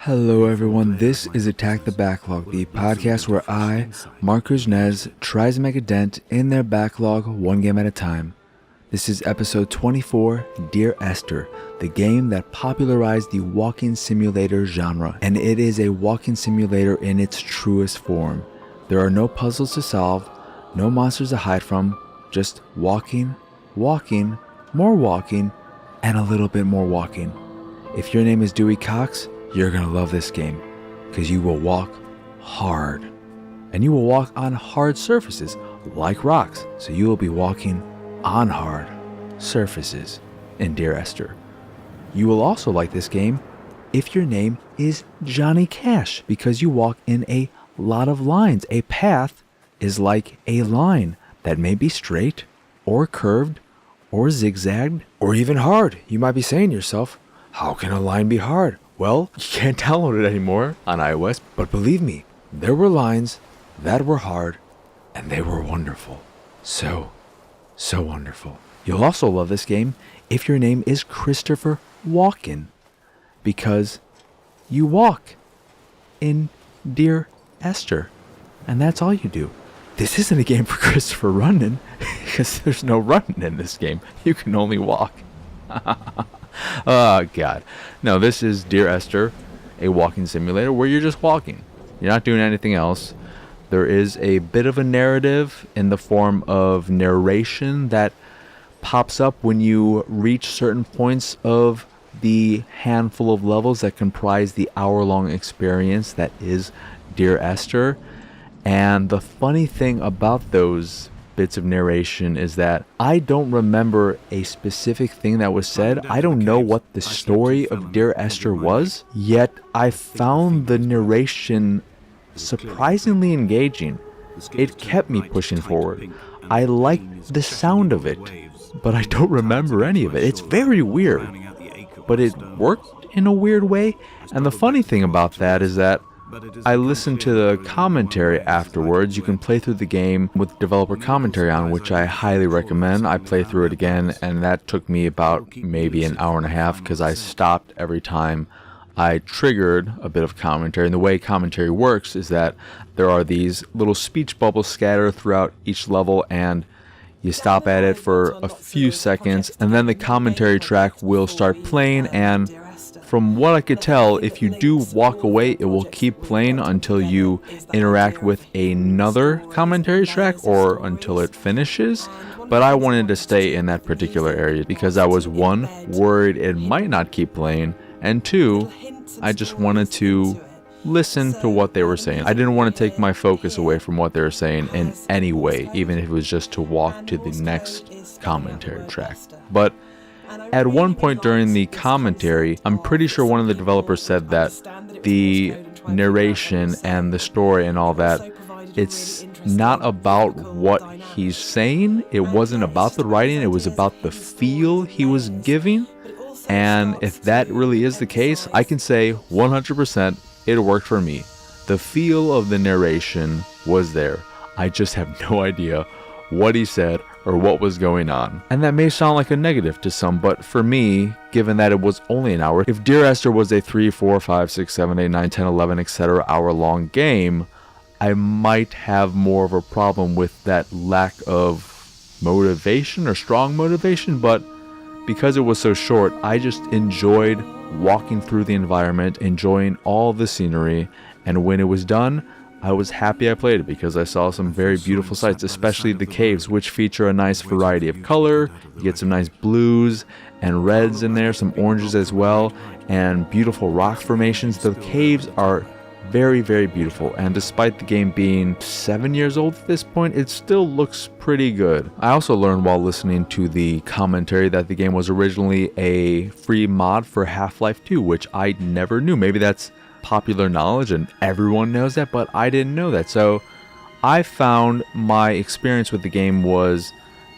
Hello everyone, this is Attack the Backlog, the podcast where I, Marc, tries to make a dent in their backlog one game at a time. This is episode 24, Dear Esther, the game that popularized the walking simulator genre, and it is a walking simulator in its truest form. There are no puzzles to solve, no monsters to hide from, just walking, more walking, and a little bit more walking. If your name is Dewey Cox, you're gonna love this game, because you will walk hard. And you will walk on hard surfaces, like rocks, so you will be walking on hard surfaces in Dear Esther. You will also like this game if your name is Johnny Cash, because you walk in a lot of lines. A path is like a line that may be straight, or curved, or zigzagged, or even hard. You might be saying to yourself, how can a line be hard? Well, you can't download it anymore on iOS, but believe me, there were lines that were hard, and they were wonderful. So wonderful. You'll also love this game if your name is Christopher Walken, because you walk in Dear Esther, and that's all you do. This isn't a game for Christopher running, because there's no running in this game. You can only walk. Oh, God. No, this is Dear Esther, a walking simulator where you're just walking. You're not doing anything else. There is a bit of a narrative in the form of narration that pops up when you reach certain points of the handful of levels that comprise the hour-long experience that is Dear Esther. And the funny thing about those bits of narration is that I don't remember a specific thing that was said. I don't know what the story of Dear Esther was, yet I found the narration surprisingly engaging. It kept me pushing forward. I liked the sound of it, but I don't remember any of it. It's very weird, but it worked in a weird way. And the funny thing about that is that I listened to the commentary afterwards. You can play through the game with developer commentary on, which I highly recommend. I played through it again, and that took me about maybe an hour and a half because I stopped every time I triggered a bit of commentary. And the way commentary works is that there are these little speech bubbles scattered throughout each level, and you stop at it for a few seconds, and then the commentary track will start playing, and from what I could tell, if you do walk away, it will keep playing until you interact with another commentary track or until it finishes. But I wanted to stay in that particular area because I was, one, worried it might not keep playing, and two, I just wanted to listen to what they were saying. I didn't want to take my focus away from what they were saying in any way, even if it was just to walk to the next commentary track. But at one point during the commentary, I'm pretty sure one of the developers said that the narration and the story and all that, it's not about what he's saying. It wasn't about the writing. It was about the feel he was giving. And if that really is the case, I can say 100% it worked for me. The feel of the narration was there. I just have no idea what he said or what was going on. And that may sound like a negative to some, but for me, given that it was only an hour, if Dear Esther was a 3, 4, 5, 6, 7, 8, 9, 10, 11, etc. hour-long game, I might have more of a problem with that lack of motivation or strong motivation, but because it was so short, I just enjoyed walking through the environment, enjoying all the scenery, and when it was done, I was happy I played it because I saw some very beautiful sights, especially the caves, which feature a nice variety of color. You get some nice blues and reds in there, some oranges as well, and beautiful rock formations. The caves are very, very beautiful, and despite the game being 7 years old at this point, it still looks pretty good. I also learned while listening to the commentary that the game was originally a free mod for Half-Life 2, which I never knew. Maybe that's popular knowledge and everyone knows that, but I didn't know that. So I found my experience with the game was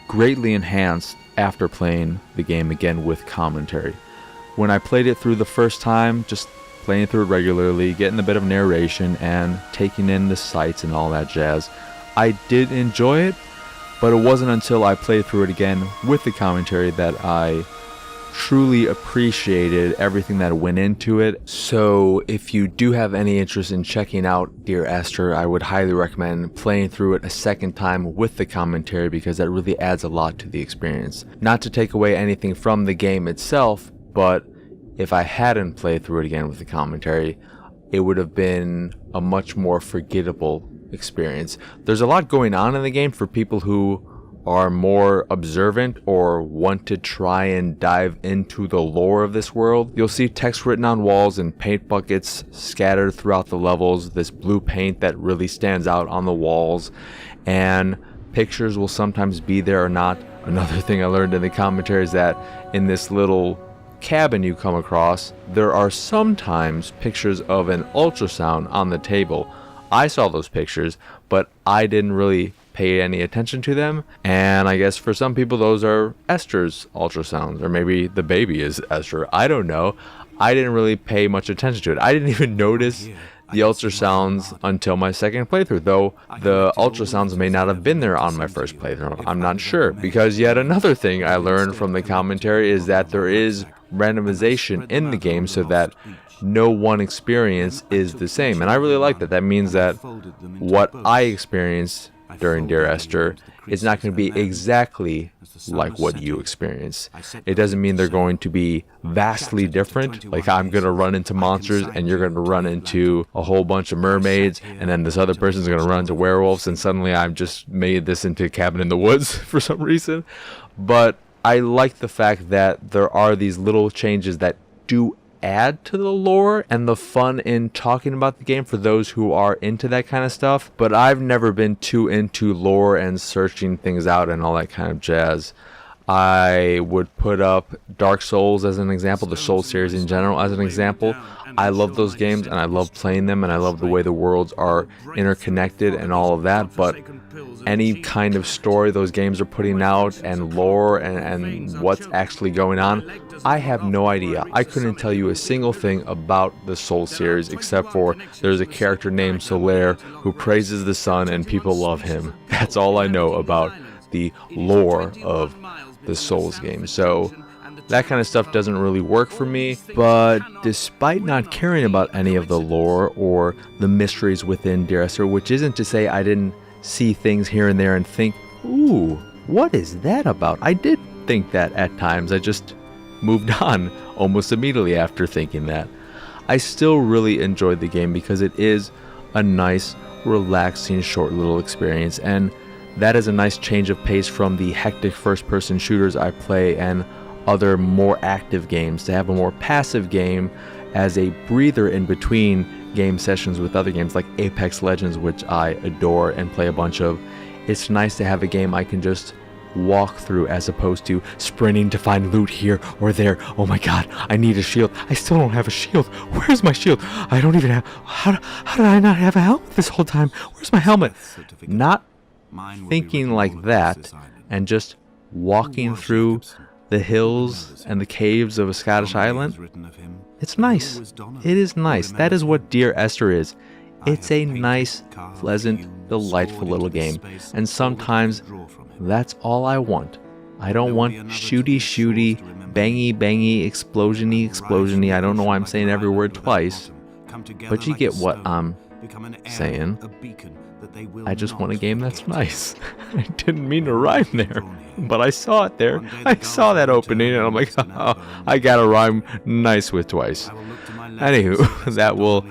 greatly enhanced after playing the game again with commentary. When I played it through the first time, just playing through it regularly, getting a bit of narration and taking in the sights and all that jazz, I did enjoy it, but it wasn't until I played through it again with the commentary that I truly appreciated everything that went into it. So if you do have any interest in checking out Dear Esther, I would highly recommend playing through it a second time with the commentary, because that really adds a lot to the experience. Not to take away anything from the game itself, but if I hadn't played through it again with the commentary, it would have been a much more forgettable experience. There's a lot going on in the game for people who are more observant or want to try and dive into the lore of this world. You'll see text written on walls and paint buckets scattered throughout the levels, this blue paint that really stands out on the walls, and pictures will sometimes be there or not. Another thing I learned in the commentary is that in this little cabin you come across, there are sometimes pictures of an ultrasound on the table. I saw those pictures, but I didn't really pay any attention to them, and I guess for some people those are Esther's ultrasounds, or maybe the baby is Esther. I don't know. I didn't really pay much attention to it. I didn't even notice the ultrasounds until my second playthrough, though the ultrasounds may not have been there on my first playthrough. I'm not sure, because yet another thing I learned from the commentary is that there is randomization in the game so that no one experience is the same, and I really like that. That means that what I experienced during Dear Esther is not going to be exactly like what you experience. It doesn't mean they're going to be vastly different, like I'm going to run into monsters and you're going to run into a whole bunch of mermaids, and then this other person's going to run into werewolves, and suddenly I've just made this into a cabin in the woods for some reason. But I like the fact that there are these little changes that do add to the lore and the fun in talking about the game for those who are into that kind of stuff. But I've never been too into lore and searching things out and all that kind of jazz. I would put up Dark Souls as an example, the Souls series in general as an example. I love those games and I love playing them, and I love the way the worlds are interconnected and all of that, but any kind of story those games are putting out and lore and what's actually going on, I have no idea. I couldn't tell you a single thing about the Souls series except for there's a character named Solaire who praises the sun and people love him. That's all I know about the lore of the Souls game. So that kind of stuff doesn't really work for me, but despite not caring about any of the lore or the mysteries within Dear Esther, which isn't to say I didn't see things here and there and think, ooh, what is that about? I did think that at times. I just moved on almost immediately after thinking that. I still really enjoyed the game because it is a nice, relaxing, short little experience, and that is a nice change of pace from the hectic first-person shooters I play and other more active games, to have a more passive game as a breather in between game sessions with other games like Apex Legends, which I adore and play a bunch of. It's nice to have a game I can just walk through as opposed to sprinting to find loot here or there. Oh my god, I need a shield. I still don't have a shield. Where's my shield? I don't even have... How did I not have a helmet this whole time? Where's my helmet? Not thinking like that and just walking through the hills and the caves of a Scottish island. It's nice. It is nice. That is what Dear Esther is. It's a nice, pleasant, delightful little game. And sometimes that's all I want. I don't want shooty, bangy, explosiony. I don't know why I'm saying every word twice. But you get what I'm saying. I just want a game that's nice. I didn't mean to rhyme there, but I saw it there. I saw that opening, and I'm like, oh, I gotta rhyme nice with twice. Anywho, that will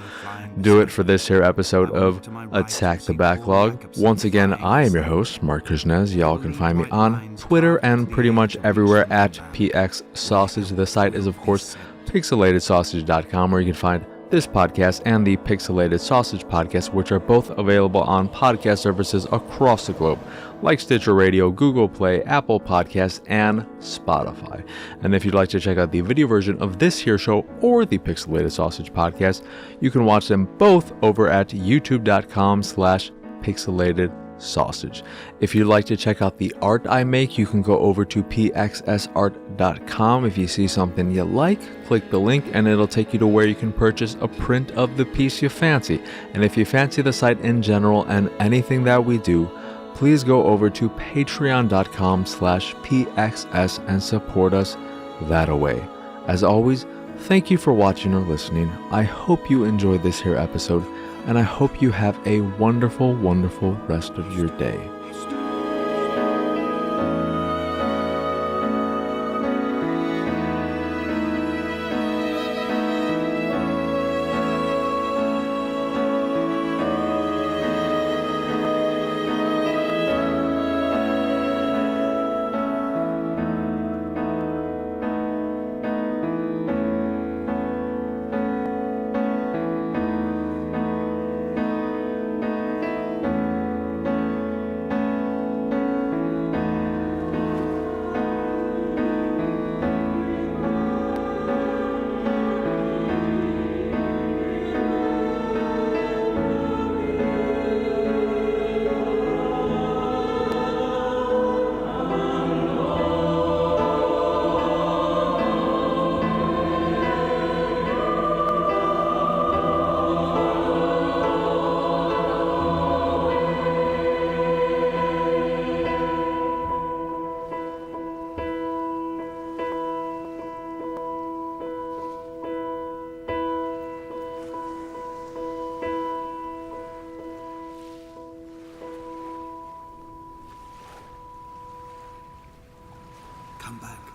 do it for this here episode of Attack the Backlog. Once again, I am your host, Marc. Y'all can find me on Twitter and pretty much everywhere at PXSausage. The site is, of course, pixelatedsausage.com, where you can find this podcast and the Pixelated Sausage podcast, which are both available on podcast services across the globe, like Stitcher Radio, Google Play, Apple Podcasts, and Spotify. And if you'd like to check out the video version of this here show or the Pixelated Sausage podcast, you can watch them both over at youtube.com/pixelatedsausage. If you'd like to check out the art I make, you can go over to pxsart.com. If you see something you like, click the link and it'll take you to where you can purchase a print of the piece you fancy. And if you fancy the site in general and anything that we do, please go over to patreon.com/pxs and support us that away. As always, thank you for watching or listening. I hope you enjoyed this here episode, and I hope you have a wonderful, wonderful rest of your day. Come back.